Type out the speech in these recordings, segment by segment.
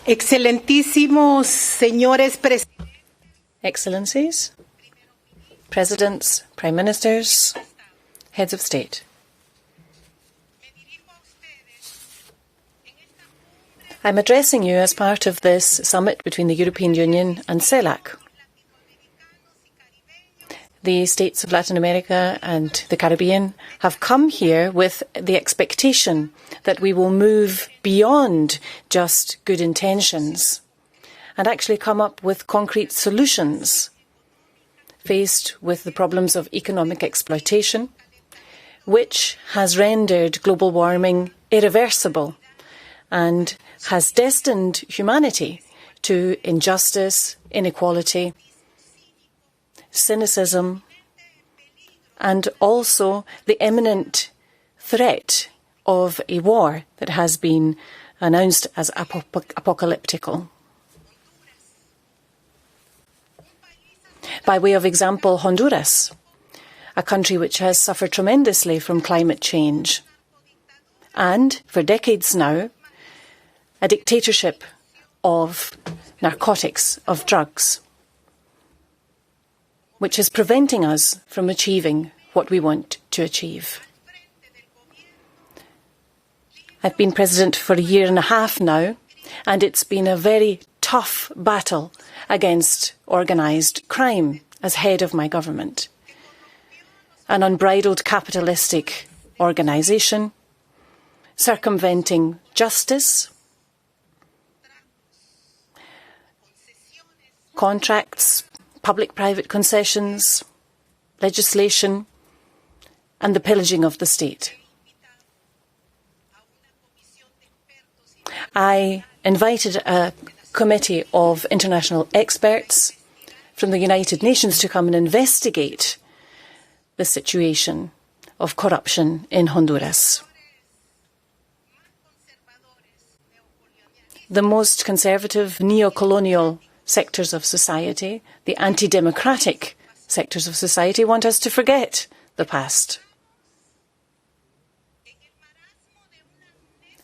Excelentísimos señores Excellencies, Presidents, Prime Ministers, Heads of State. I'm addressing you as part of this summit between the European Union and CELAC. The states of Latin America and the Caribbean have come here with the expectation that we will move beyond just good intentions and actually come up with concrete solutions faced with the problems of economic exploitation, which has rendered global warming irreversible and has destined humanity to injustice, inequality, cynicism, and also the imminent threat of a war that has been announced as apocalyptical. By way of example, Honduras, a country which has suffered tremendously from climate change, and for decades now, a dictatorship of narcotics, of drugs, which is preventing us from achieving what we want to achieve. I've been president for a year and a half now, and it's been a very tough battle against organised crime as head of my government. An unbridled capitalistic organisation, circumventing justice, contracts, public-private concessions, legislation, and the pillaging of the state. I invited a committee of international experts from the United Nations to come and investigate the situation of corruption in Honduras. The most conservative neo-colonial sectors of society, the anti-democratic sectors of society, want us to forget the past.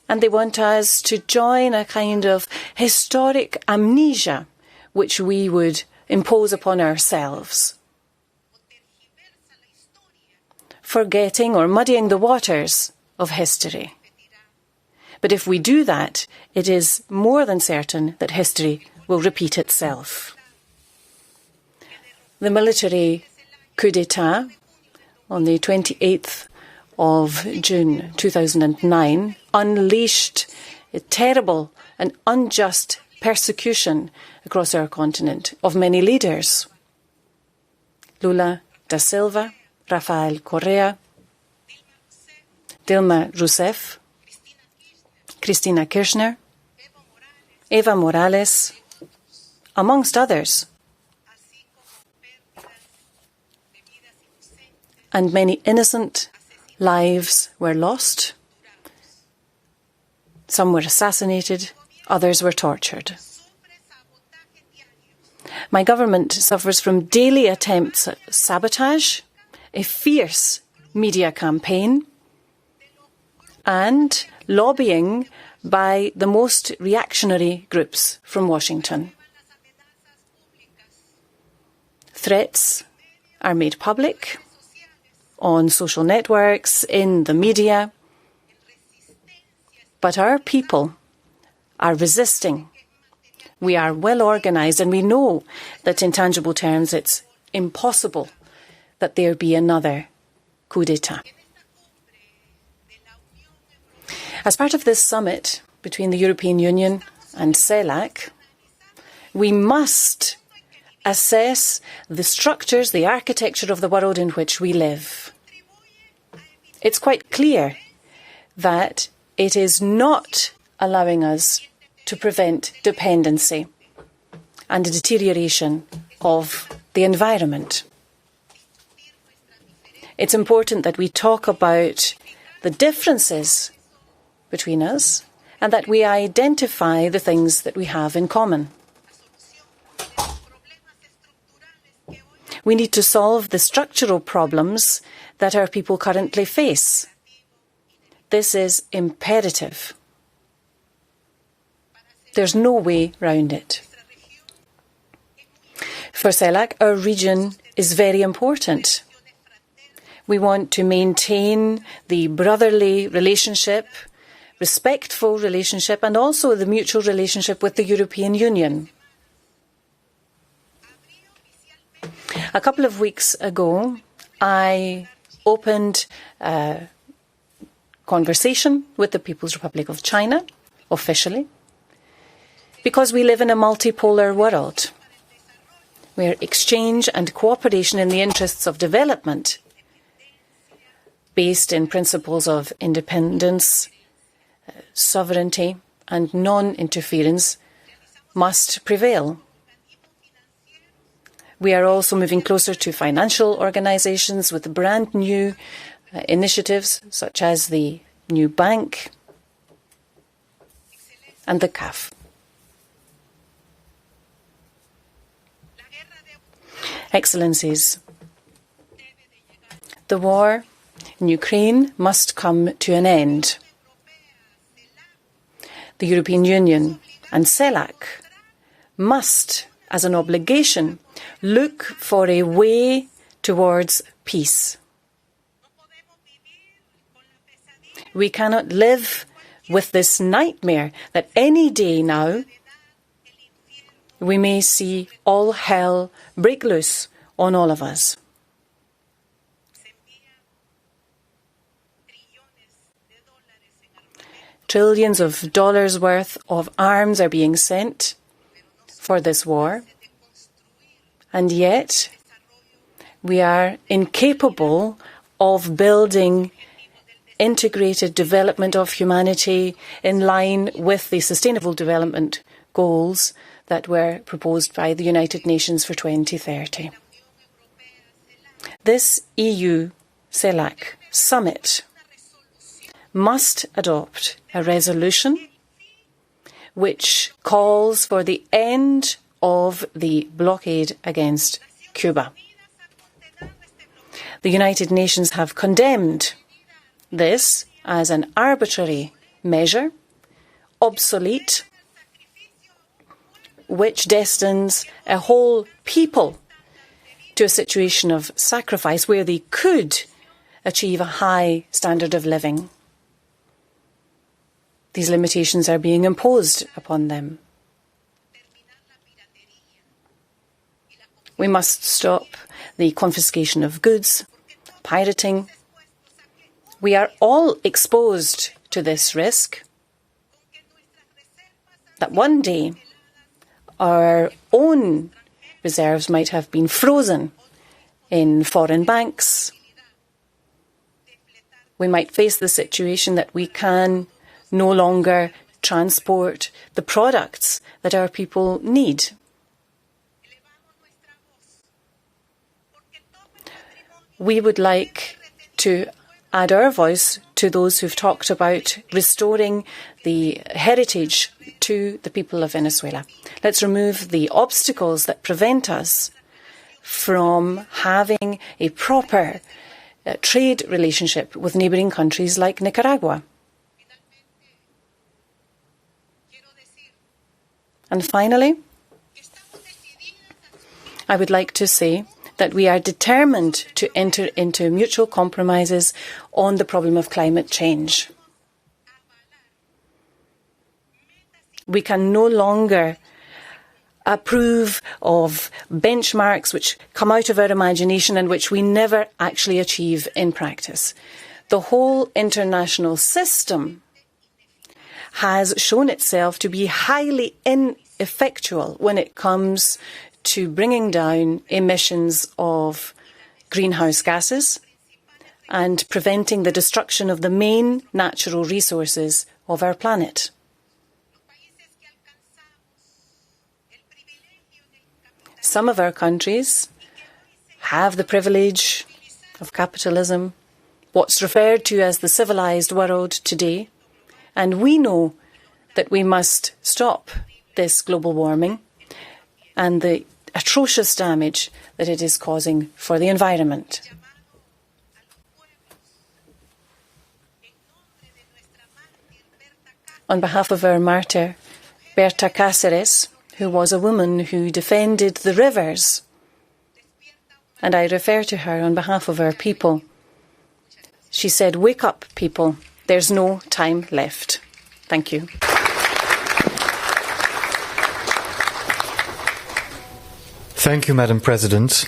And they want us to join a kind of historic amnesia which we would impose upon ourselves, forgetting or muddying the waters of history. But if we do that, it is more than certain that history will repeat itself. The military coup d'etat on the 28th of June 2009 unleashed a terrible and unjust persecution across our continent of many leaders. Lula da Silva, Rafael Correa, Dilma Rousseff, Cristina Kirchner, Eva Morales, amongst others. And many innocent lives were lost. Some were assassinated, others were tortured. My government suffers from daily attempts at sabotage, a fierce media campaign, and lobbying by the most reactionary groups from Washington. Threats are made public on social networks, in the media, but our people are resisting. We are well organised, and we know that in tangible terms it's impossible that there be another coup d'etat. As part of this summit between the European Union and CELAC, we must assess the structures, the architecture of the world in which we live. It's quite clear that it is not allowing us to prevent dependency and a deterioration of the environment. It's important that we talk about the differences between us and that we identify the things that we have in common. We need to solve the structural problems that our people currently face. This is imperative. There's no way round it. For CELAC, our region is very important. We want to maintain the brotherly relationship, respectful relationship, and also the mutual relationship with the European Union. A couple of weeks ago, I opened a conversation with the People's Republic of China, officially, because we live in a multipolar world where exchange and cooperation in the interests of development, based in principles of independence, sovereignty and non-interference, must prevail. We are also moving closer to financial organizations with brand new initiatives such as the new bank and the CAF. Excellencies, the war in Ukraine must come to an end. The European Union and CELAC must, as an obligation, look for a way towards peace. We cannot live with this nightmare that any day now we may see all hell break loose on all of us. Trillions of dollars worth of arms are being sent for this war, and yet we are incapable of building integrated development of humanity in line with the Sustainable Development Goals that were proposed by the United Nations for 2030. This EU-CELAC summit must adopt a resolution which calls for the end of the blockade against Cuba. The United Nations have condemned this as an arbitrary measure, obsolete, which destines a whole people to a situation of sacrifice where they could achieve a high standard of living. These limitations are being imposed upon them. We must stop the confiscation of goods, pirating. We are all exposed to this risk that one day our own reserves might have been frozen in foreign banks. We might face the situation that we can no longer transport the products that our people need. We would like to add our voice to those who've talked about restoring the heritage to the people of Venezuela. Let's remove the obstacles that prevent us from having a proper trade relationship with neighbouring countries like Nicaragua. And finally, I would like to say that we are determined to enter into mutual compromises on the problem of climate change. We can no longer approve of benchmarks which come out of our imagination and which we never actually achieve in practice. The whole international system has shown itself to be highly ineffectual when it comes to bringing down emissions of greenhouse gases and preventing the destruction of the main natural resources of our planet. Some of our countries have the privilege of capitalism, what's referred to as the civilized world today, and we know that we must stop this global warming and the atrocious damage that it is causing for the environment. On behalf of our martyr, Berta Cáceres, who was a woman who defended the rivers. And I refer to her on behalf of our people. She said, "Wake up, people. There's no time left." Thank you. Thank you, Madam President.